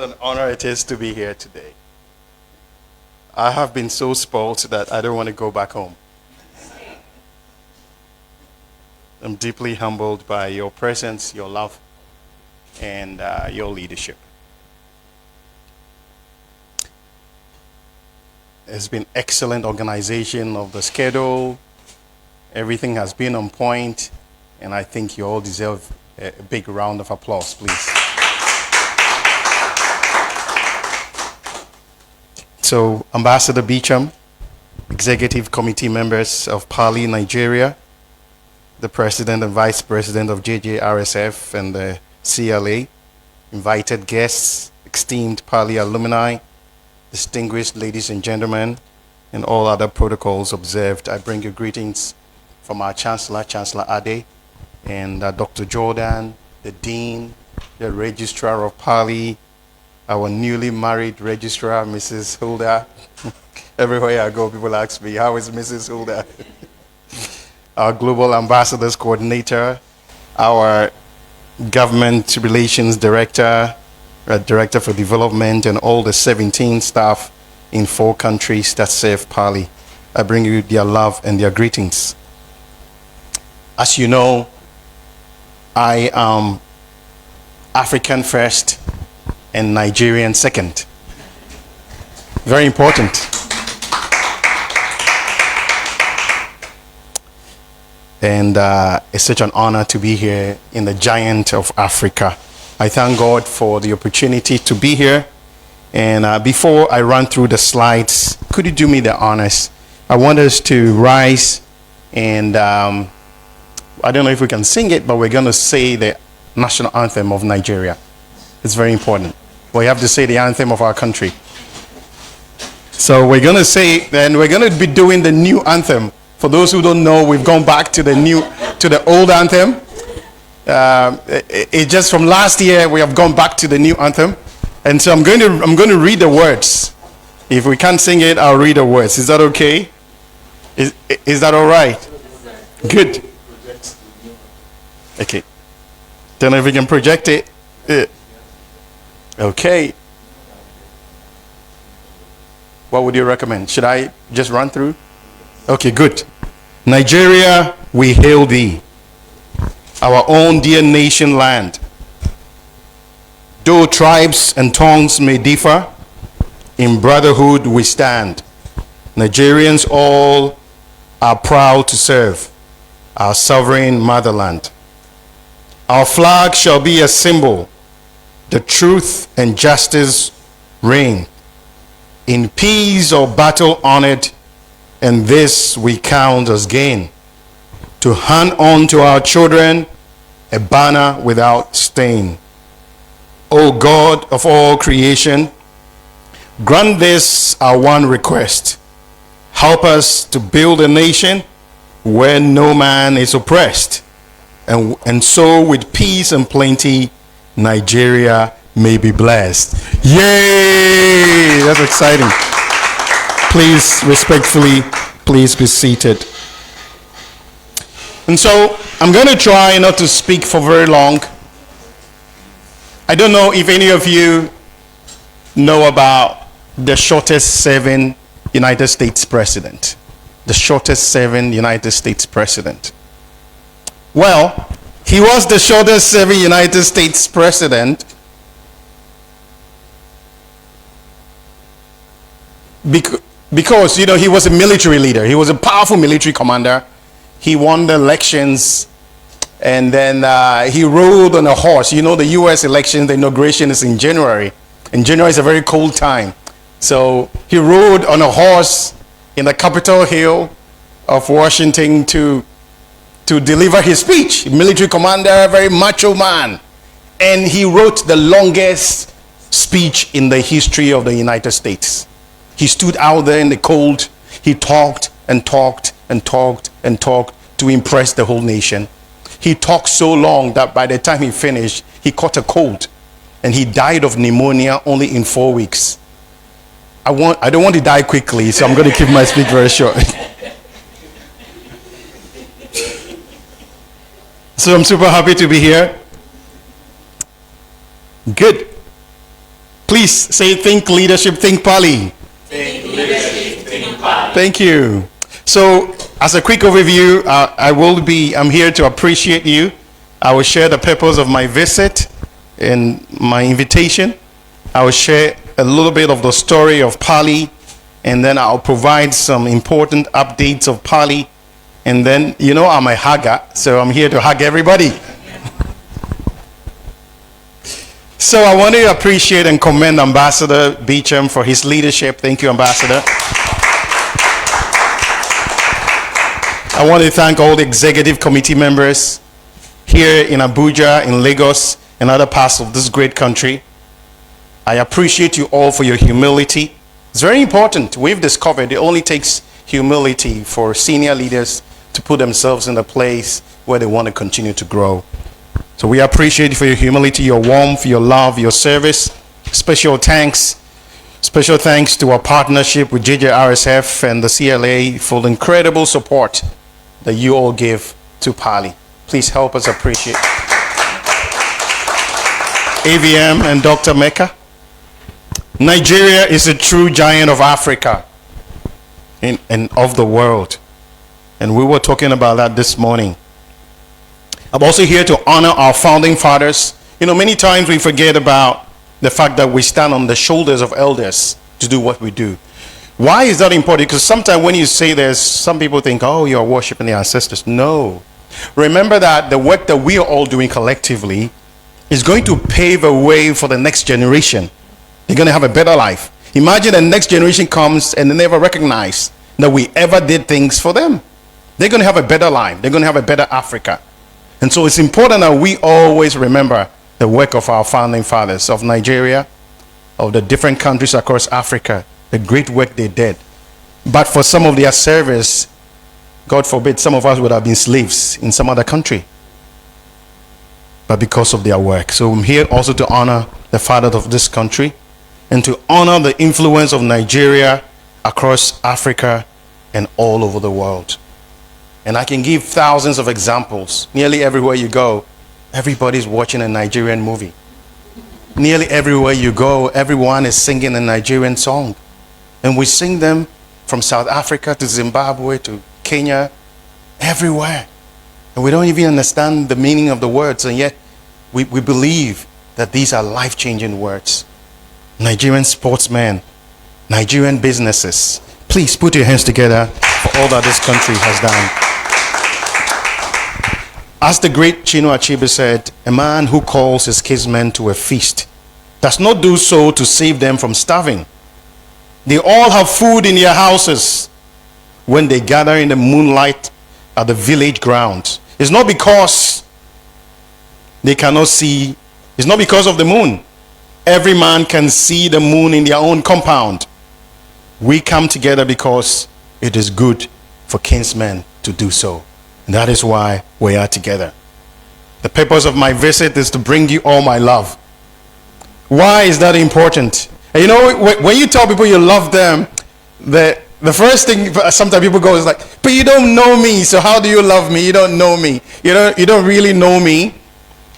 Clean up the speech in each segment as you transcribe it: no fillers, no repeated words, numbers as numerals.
an honor it is to be here today. I have been so spoiled that I don't want to go back home. I'm deeply humbled by your presence, your love, and your leadership. It's been excellent organization of the schedule. Everything has been on point, and I think you all deserve a big round of applause, please. So, Ambassador Beecham, Executive Committee members of PALI Nigeria, the President and Vice President of JJRSF and the CLA, invited guests, esteemed PALI alumni, distinguished ladies and gentlemen, and all other protocols observed, I bring you greetings from our Chancellor, Chancellor Ade, and Dr. Jordan, the Dean, the Registrar of PALI, our newly married Registrar, Mrs. Hulda. Everywhere I go, people ask me, how is Mrs. Hulda? Our Global Ambassadors Coordinator, our Government Relations Director, Director for Development, and all the 17 staff in 4 countries that serve PALI. I bring you their love and their greetings. As you know, I am African first and Nigerian second. Very important. And it's such an honor to be here in the giant of Africa. I thank God for the opportunity to be here. And before I run through the slides, could you do me the honors? I want us to rise and I don't know if we can sing it, but we're going to say the national anthem of Nigeria. It's very important. We have to say the anthem of our country. So we're going to say, then we're going to be doing the new anthem. For those who don't know, we've gone back to the old anthem. It just from last year we have gone back to the new anthem, and so I'm going to read the words. If we can't sing it, I'll read the words. Is that okay? Is that all right? Good. Okay. Don't know if we can project it. Okay. What would you recommend? Should I just run through? Okay, good. Nigeria, we hail thee, our own dear nation land. Though tribes and tongues may differ, in brotherhood we stand. Nigerians all are proud to serve our sovereign motherland. Our flag shall be a symbol, the truth and justice reign. In peace or battle honored, and this we count as gain. To hand on to our children a banner without stain. O God of all creation, grant this our one request. Help us to build a nation where no man is oppressed. And so with peace and plenty, Nigeria may be blessed. Yay! That's exciting. Please, respectfully, please be seated. And so I'm going to try not to speak for very long. I don't know if any of you know about the shortest serving United States president. The shortest serving United States president. Well, he was the shortest serving United States president because, you know, he was a military leader. He was a powerful military commander. He won the elections, and then he rode on a horse. You know, the U.S. election, the inauguration is in January. And January is a very cold time. So he rode on a horse in the Capitol Hill of Washington to deliver his speech. Military commander, very macho man. And he wrote the longest speech in the history of the United States. He stood out there in the cold. He talked and talked and talked and talked to impress the whole nation. He talked so long that by the time he finished, he caught a cold. And he died of pneumonia only in 4 weeks. I don't want to die quickly, so I'm going to keep my speech very short. So I'm super happy to be here. Good. Please say, think leadership, think PALI. Think leadership, think PALI. Thank you. So, as a quick overview, I'm here to appreciate you. I will share the purpose of my visit and my invitation. I will share a little bit of the story of PALI, and then I'll provide some important updates of PALI. And then, you know, I'm a hugger, so I'm here to hug everybody. So I want to appreciate and commend Ambassador Beecham for his leadership. Thank you, Ambassador. I want to thank all the executive committee members here in Abuja, in Lagos, and other parts of this great country. I appreciate you all for your humility. It's very important. We've discovered it only takes humility for senior leaders to put themselves in a place where they want to continue to grow. So we appreciate you for your humility, your warmth, your love, your service. Special thanks to our partnership with JJRSF and the CLA for the incredible support that you all give to PALI. Please help us appreciate AVM and Dr. Mecca. Nigeria is a true giant of Africa and of the world. And we were talking about that this morning. I'm also here to honor our founding fathers. You know, many times we forget about the fact that we stand on the shoulders of elders to do what we do. Why is that important? Because sometimes when you say this, some people think, oh, you're worshiping the ancestors. No. Remember that the work that we are all doing collectively is going to pave a way for the next generation. They're going to have a better life. Imagine the next generation comes and they never recognize that we ever did things for them. They're going to have a better life. They're going to have a better Africa. And so it's important that we always remember the work of our founding fathers of Nigeria, of the different countries across Africa, the great work they did. But for some of their service, God forbid, some of us would have been slaves in some other country. But because of their work. So I'm here also to honor the fathers of this country and to honor the influence of Nigeria across Africa and all over the world. And I can give thousands of examples. Nearly everywhere you go, everybody's watching a Nigerian movie. Nearly everywhere you go, everyone is singing a Nigerian song. And we sing them from South Africa to Zimbabwe to Kenya, everywhere. And we don't even understand the meaning of the words, and yet we believe that these are life-changing words. Nigerian sportsmen, Nigerian businesses, please put your hands together for all that this country has done. As the great Chinua Achebe said, a man who calls his kinsmen to a feast does not do so to save them from starving. They all have food in their houses when they gather in the moonlight at the village ground. It's not because they cannot see. It's not because of the moon. Every man can see the moon in their own compound. We come together because it is good for kinsmen to do so. And that is why we are together. The purpose of my visit is to bring you all my love. Why is that important? And you know, when you tell people you love them, the first thing sometimes people go is like, but you don't know me, so how do you love me? You don't know me. You don't really know me.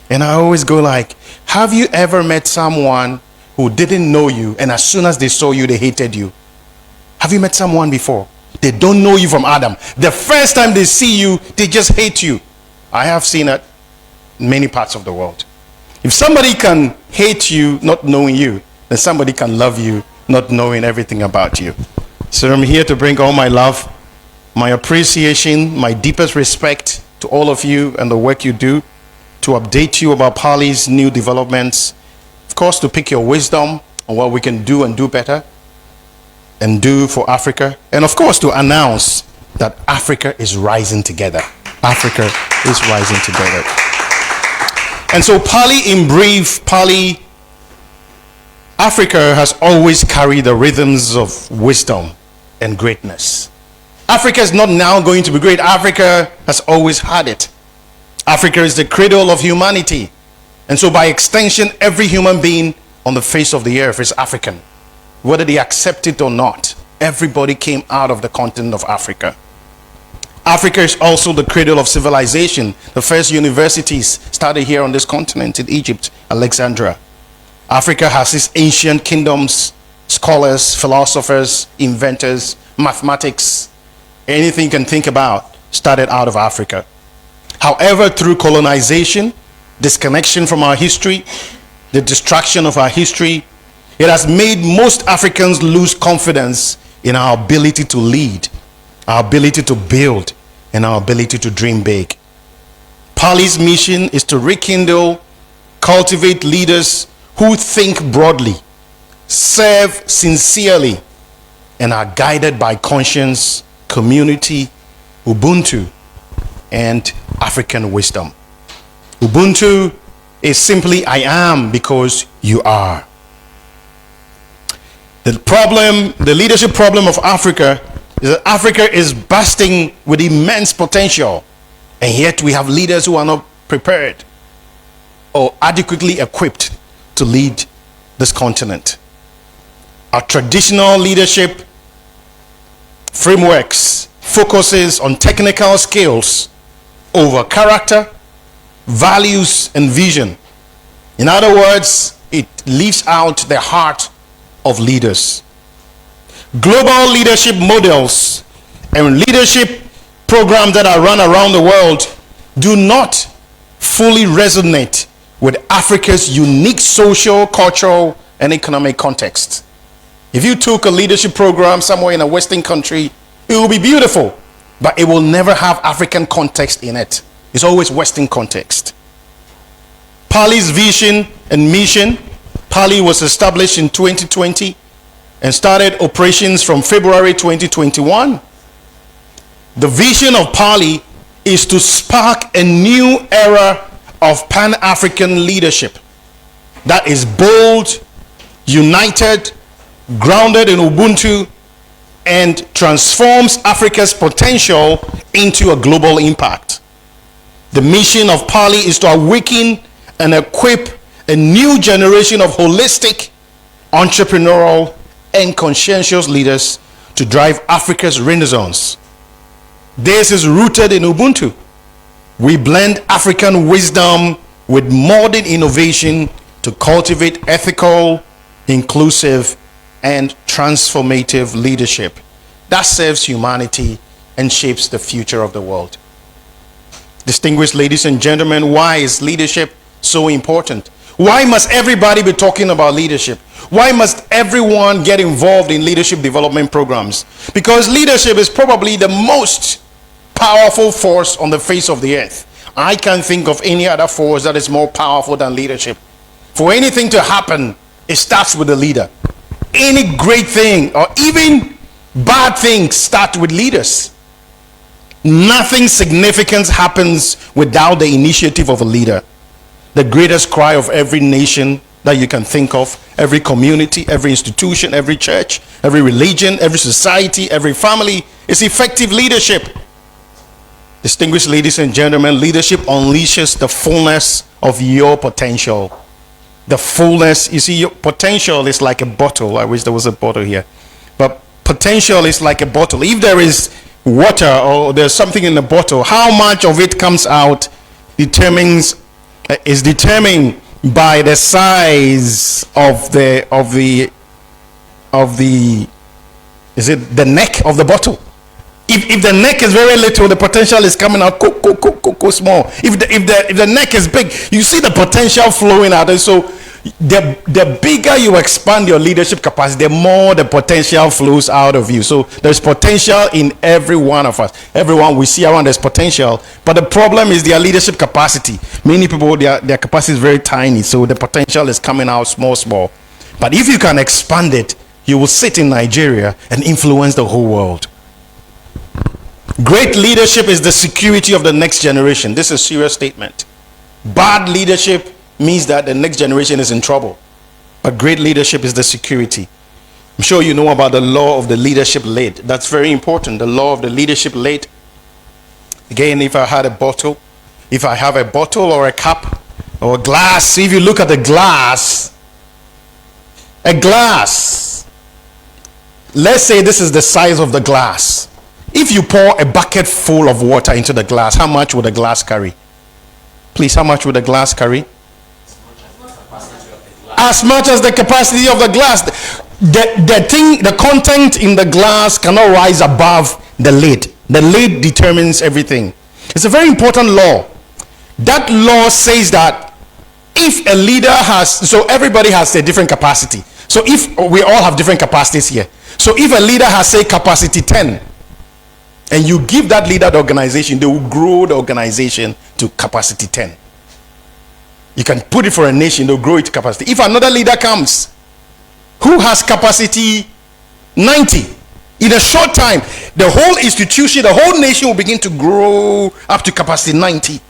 And I always go like, have you ever met someone who didn't know you and as soon as they saw you, they hated you? Have you met someone before? They don't know you from Adam. The first time they see you, they just hate you. I have seen it in many parts of the world. If somebody can hate you not knowing you, then somebody can love you not knowing everything about you. So I'm here to bring all my love, my appreciation, my deepest respect to all of you and the work you do, to update you about PALI's new developments, of course to pick your wisdom on what we can do and do better and do for Africa, and of course to announce that Africa is rising together. Africa is rising together. And so PALI, in brief, PALI, Africa has always carried the rhythms of wisdom and greatness. Africa is not now going to be great. Africa has always had it. Africa is the cradle of humanity. And so by extension, every human being on the face of the earth is African. Whether they accept it or not, everybody came out of the continent of Africa. Africa is also the cradle of civilization. The first universities started here on this continent in Egypt, Alexandria. Africa has its ancient kingdoms, scholars, philosophers, inventors, mathematics, anything you can think about started out of Africa. However, through colonization, disconnection from our history, the destruction of our history, it has made most Africans lose confidence in our ability to lead, our ability to build, and our ability to dream big. PALI's mission is to rekindle, cultivate leaders who think broadly, serve sincerely, and are guided by conscience, community, Ubuntu, and African wisdom. Ubuntu is simply I am because you are. The leadership problem of Africa is that Africa is bursting with immense potential, and yet we have leaders who are not prepared or adequately equipped to lead this continent. Our traditional leadership frameworks focuses on technical skills over character, values, and vision. In other words, it leaves out the heart of leaders. Global leadership models and leadership programs that are run around the world do not fully resonate with Africa's unique social, cultural, and economic context. If you took a leadership program somewhere in a Western country, it will be beautiful, but it will never have African context in it. It's always Western context. PALI's vision and mission. PALI was established in 2020 and started operations from February 2021. The vision of PALI is to spark a new era of Pan-African leadership that is bold, united, grounded in Ubuntu, and transforms Africa's potential into a global impact. The mission of PALI is to awaken and equip a new generation of holistic, entrepreneurial, and conscientious leaders to drive Africa's renaissance. This is rooted in Ubuntu. We blend African wisdom with modern innovation to cultivate ethical, inclusive, and transformative leadership that serves humanity and shapes the future of the world. Distinguished ladies and gentlemen, why is leadership so important? Why must everybody be talking about leadership? Why must everyone get involved in leadership development programs? Because leadership is probably the most powerful force on the face of the earth. I can't think of any other force that is more powerful than leadership. For anything to happen, it starts with the leader. Any great thing or even bad things start with leaders. Nothing significant happens without the initiative of a leader. The greatest cry of every nation that you can think of, every community, every institution, every church, every religion, every society, every family, is effective leadership. Distinguished ladies and gentlemen, leadership unleashes the fullness of your potential. The fullness, you see, your potential is like a bottle. I wish there was a bottle here. But potential is like a bottle. If there is water or there's something in the bottle, how much of it comes out is determined by the size of the is it the neck of the bottle. If the neck is very little, the potential is coming out small. If the neck is big, you see the potential flowing out. And so the bigger you expand your leadership capacity, the more the potential flows out of you. So there's potential in every one of us. Everyone we see around, there's potential. But the problem is their leadership capacity. Many people, their capacity is very tiny. So the potential is coming out small. But if you can expand it, you will sit in Nigeria and influence the whole world. Great leadership is the security of the next generation. This is a serious statement. Bad leadership means that the next generation is in trouble. But great leadership is the security. I'm sure you know about the law of the leadership lid. That's very important. The law of the leadership lid. Again, if I have a bottle or a cup or a glass, if you look at a glass, let's say this is the size of the glass. If you pour a bucket full of water into the glass, how much would the glass carry? Please, how much would the glass carry? as much as the capacity of the glass. The content in the glass cannot rise above the lid. The lid determines everything. It's a very important law. That law says that if a leader has, so everybody has a different capacity. So if we all have different capacities here. So if a leader has, say, capacity 10, and you give that leader the organization, they will grow the organization to capacity 10. You can put it for a nation, they'll grow it to capacity. If another leader comes who has capacity 90, in a short time, the whole institution, the whole nation will begin to grow up to capacity 90.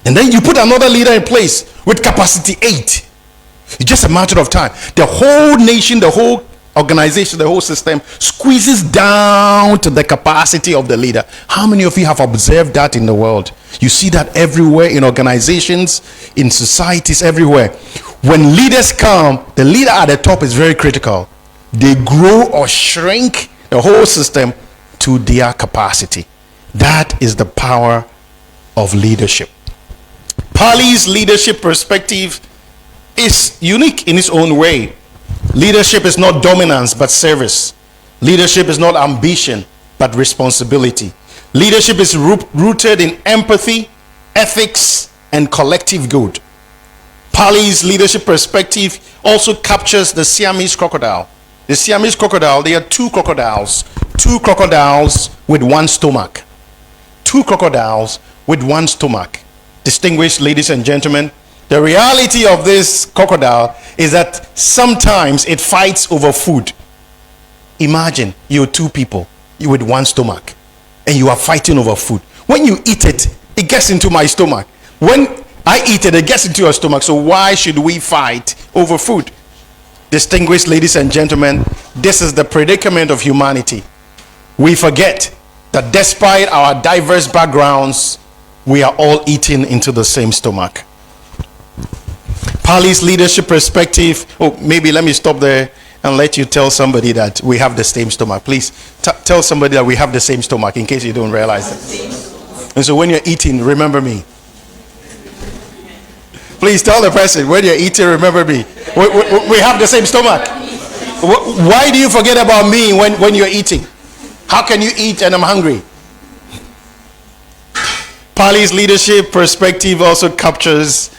And then you put another leader in place with capacity 8. It's just a matter of time. The whole nation, the whole organization, the whole system squeezes down to the capacity of the leader. How many of you have observed that in the world? You see that everywhere, in organizations, in societies, everywhere. When leaders come, the leader at the top is very critical. They grow or shrink the whole system to their capacity. That is the power of leadership. PALI's leadership perspective is unique in its own way. Leadership is not dominance but service. Leadership is not ambition but responsibility. Leadership is rooted in empathy, ethics, and collective good. PALI's leadership perspective also captures the Siamese crocodile. The Siamese crocodile, there are two crocodiles with one stomach. Two crocodiles with one stomach. Distinguished ladies and gentlemen, the reality of this crocodile is that sometimes it fights over food. Imagine you're two people, you with one stomach, and you are fighting over food. When you eat it, it gets into my stomach. When I eat it, it gets into your stomach. So why should we fight over food? Distinguished ladies and gentlemen, this is the predicament of humanity. We forget that despite our diverse backgrounds, we are all eating into the same stomach. PALI's leadership perspective. Oh, maybe let me stop there and let you tell somebody that we have the same stomach. Please tell somebody that we have the same stomach in case you don't realize it. And so when you're eating, remember me. Please tell the person, when you're eating, remember me. We have the same stomach. Why do you forget about me when you're eating? How can you eat and I'm hungry? PALI's leadership perspective also captures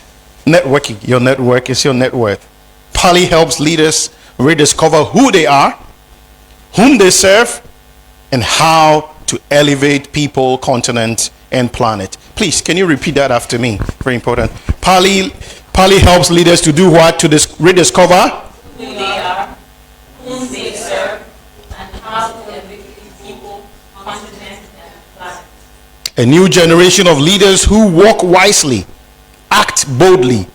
networking. Your network is your net worth. PALI helps leaders rediscover who they are, whom they serve, and how to elevate people, continent, and planet. Please, can you repeat that after me? Very important. PALI helps leaders to do what? To rediscover who they are, whom they serve, and how to elevate people, continent, and planet. A new generation of leaders who walk wisely, act boldly,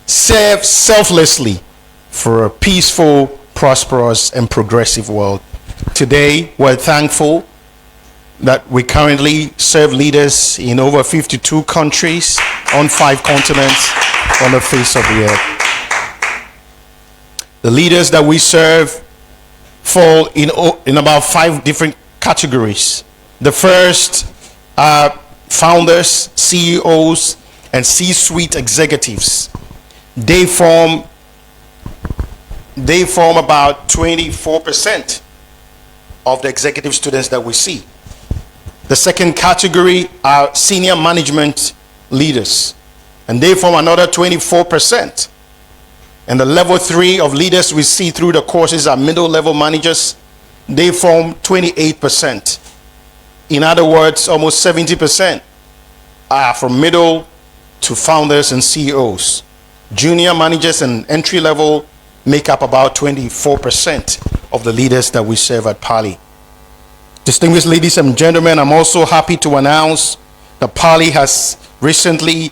serve selflessly for a peaceful, prosperous, and progressive world. Today, we're thankful that we currently serve leaders in over 52 countries on 5 continents on the face of the earth. The leaders that we serve fall in about 5 different categories. The first are founders, CEOs, and C-suite executives. They form about 24% of the executive students that we see. The second category are senior management leaders, and they form another 24%. And the level 3 of leaders we see through the courses are middle level managers. They form 28%. In other words, almost 70% are from middle to founders and CEOs. Junior managers and entry level make up about 24% of the leaders that we serve at PALI. Distinguished ladies and gentlemen, I'm also happy to announce that PALI has recently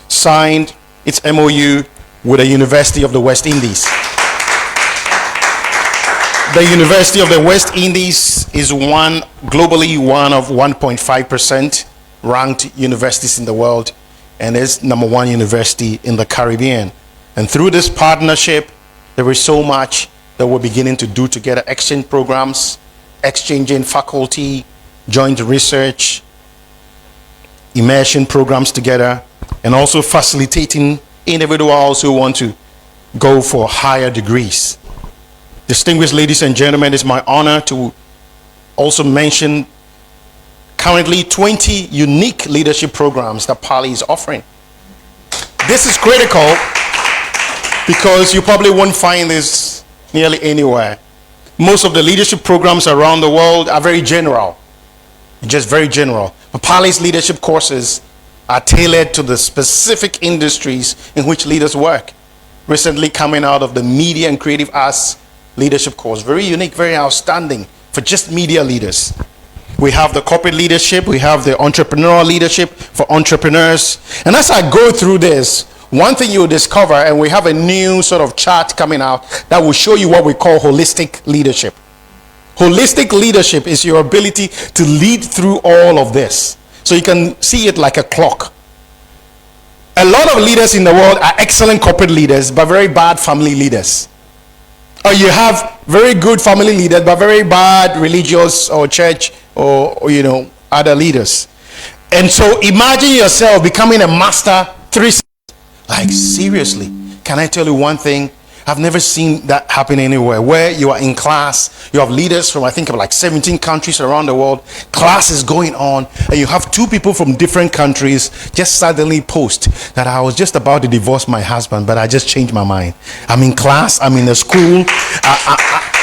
signed its MOU with the University of the West Indies. The University of the West Indies is globally one of 1.5% ranked universities in the world, and is number 1 university in the Caribbean. And through this partnership, there is so much that we're beginning to do together: exchange programs, exchanging faculty, joint research, immersion programs together, and also facilitating individuals who want to go for higher degrees. Distinguished ladies and gentlemen, it's my honor to also mention currently 20 unique leadership programs that PALI is offering. This is critical because you probably won't find this nearly anywhere. Most of the leadership programs around the world are very general, just very general. But PALI's leadership courses are tailored to the specific industries in which leaders work. Recently coming out of the Media and Creative Arts leadership course, very unique, very outstanding for just media leaders. We have the corporate leadership, we have the entrepreneurial leadership for entrepreneurs. And as I go through this, one thing you'll discover, and we have a new sort of chart coming out that will show you what we call holistic leadership. Holistic leadership is your ability to lead through all of this. So you can see it like a clock. A lot of leaders in the world are excellent corporate leaders, but very bad family leaders. Or you have very good family leaders, but very bad religious or church or other leaders. And so imagine yourself becoming a master 360. Like, seriously, can I tell you one thing? I've never seen that happen anywhere, where you are in class, you have leaders from I think of like 17 countries around the world, class is going on, and you have two people from different countries just suddenly post that I was just about to divorce my husband, but I just changed my mind. I'm in class, I'm in the school,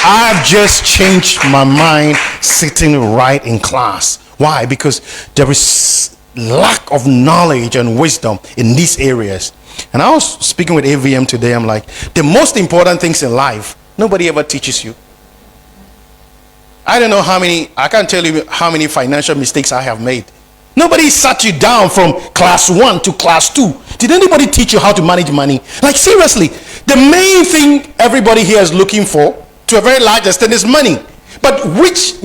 I've just changed my mind sitting right in class. Why? Because there is lack of knowledge and wisdom in these areas. And I was speaking with AVM today. I'm like, the most important things in life, nobody ever teaches you. I don't know I can't tell you how many financial mistakes I have made. Nobody sat you down from class 1 to class 2. Did anybody teach you how to manage money? Like, seriously, the main thing everybody here is looking for, to a very large extent, is money. But which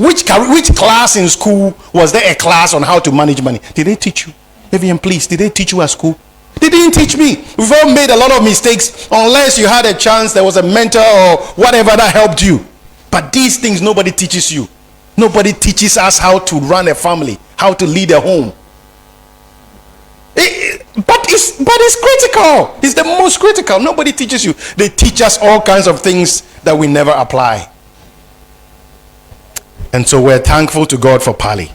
class in school was there a class on how to manage money? Did they teach you? AVM, please, did they teach you at school? They didn't teach me. We've all made a lot of mistakes unless you had a chance, there was a mentor or whatever that helped you. But these things nobody teaches you. Nobody teaches us how to run a family, how to lead a home. But it's critical. It's the most critical. Nobody teaches you. They teach us all kinds of things that we never apply. And so we're thankful to God for PALI.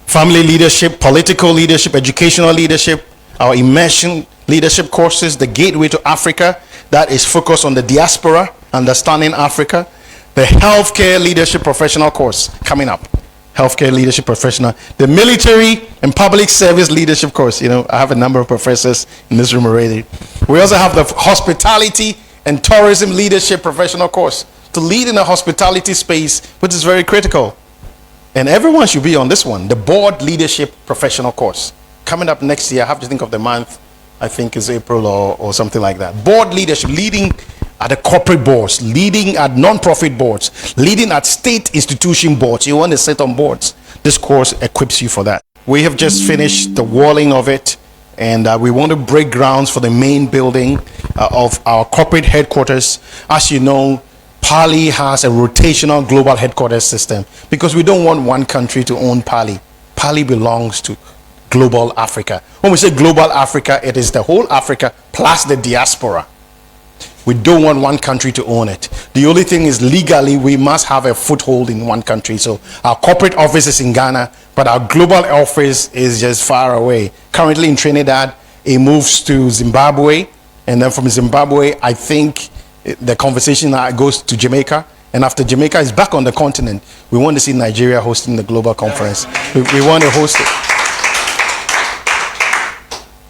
Family leadership, political leadership, educational leadership, our immersion leadership courses, the Gateway to Africa, that is focused on the diaspora, understanding Africa. The healthcare leadership professional course coming up. Healthcare leadership professional. The military and public service leadership course. I have a number of professors in this room already. We also have the hospitality and tourism leadership professional course. To lead in the hospitality space, which is very critical. And everyone should be on this one. The board leadership professional course. Coming up next year, I have to think of the month, I think it's April or something like that. Board leadership, leading at the corporate boards, leading at non-profit boards, leading at state institution boards. You want to sit on boards. This course equips you for that. We have just finished the walling of it, and we want to break grounds for the main building of our corporate headquarters. As you know, PALI has a rotational global headquarters system because we don't want one country to own PALI. PALI belongs to global Africa. When we say global Africa, it is the whole Africa plus the diaspora. We don't want one country to own it. The only thing is, legally we must have a foothold in one country. So our corporate office is in Ghana, but our global office is just far away. Currently in Trinidad, it moves to Zimbabwe, and then from Zimbabwe I think the conversation now goes to Jamaica, and after Jamaica is back on the continent. We want to see Nigeria hosting the global conference. We want to host it.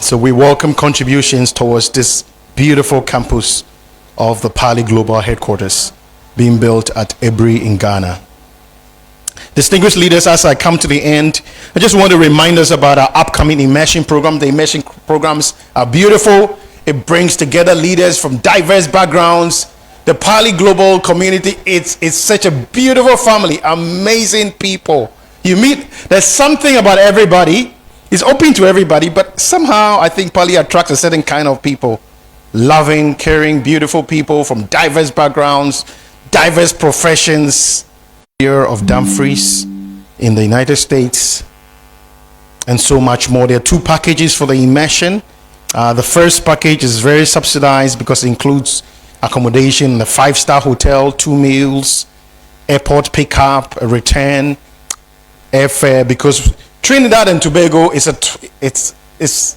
So we welcome contributions towards this beautiful campus of the PALI Global Headquarters being built at Ebri in Ghana. Distinguished leaders, as I come to the end, I just want to remind us about our upcoming immersion program. The immersion programs are beautiful. It brings together leaders from diverse backgrounds. The PALI Global community, it's such a beautiful family, amazing people. You meet, there's something about everybody. It's open to everybody, but somehow I think PALI attracts a certain kind of people. Loving, caring, beautiful people from diverse backgrounds, diverse professions. Year of Dumfries in the United States, and so much more. There are 2 packages for the immersion. The first package is very subsidized because it includes accommodation in a 5-star hotel, 2 meals, airport pickup, a return, airfare. Because Trinidad and Tobago is it's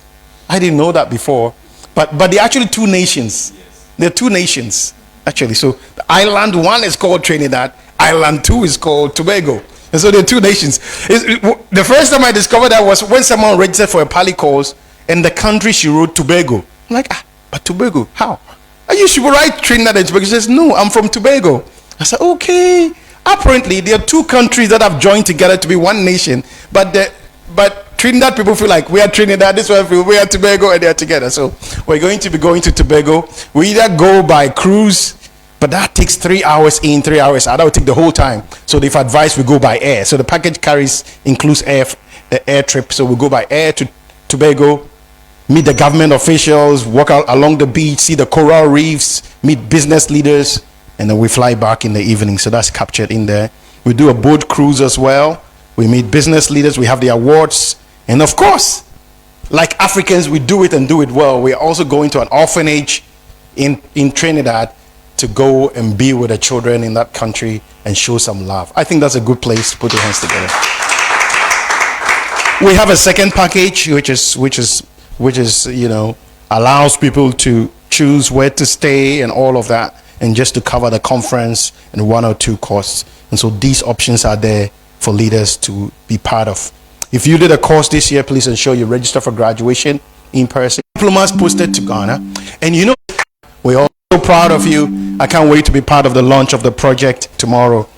I didn't know that before, but they're actually 2 nations. They're 2 nations actually. So the island 1 is called Trinidad, island 2 is called Tobago, and so they're 2 nations. The first time I discovered that was when someone registered for a PALI course, and the country she wrote Tobago. I'm like, but Tobago, how? You should write Trinidad and Tobago. She says, no, I'm from Tobago. I said, okay. Apparently, there are 2 countries that have joined together to be 1 nation, but Trinidad people feel like we are Trinidad, this one feel we are Tobago, and they are together. So we're going to be going to Tobago. We either go by cruise, but that takes 3 hours in, 3 hours out. That would take the whole time. So they've advised we go by air. So the package includes the air trip. So we go by air to Tobago, meet the government officials, walk out along the beach, see the coral reefs, meet business leaders, and then we fly back in the evening. So that's captured in there. We do a boat cruise as well. We meet business leaders. We have the awards. And of course, like Africans, we do it and do it well. We are also going to an orphanage in Trinidad to go and be with the children in that country and show some love. I think that's a good place to put your hands together. We have a second package, which is allows people to choose where to stay and all of that, and just to cover the conference and 1 or 2 costs. And so these options are there for leaders to be part of. If you did a course this year, please ensure you register for graduation in person. Diplomas posted to Ghana, and we're all so proud of you. I can't wait to be part of the launch of the project tomorrow.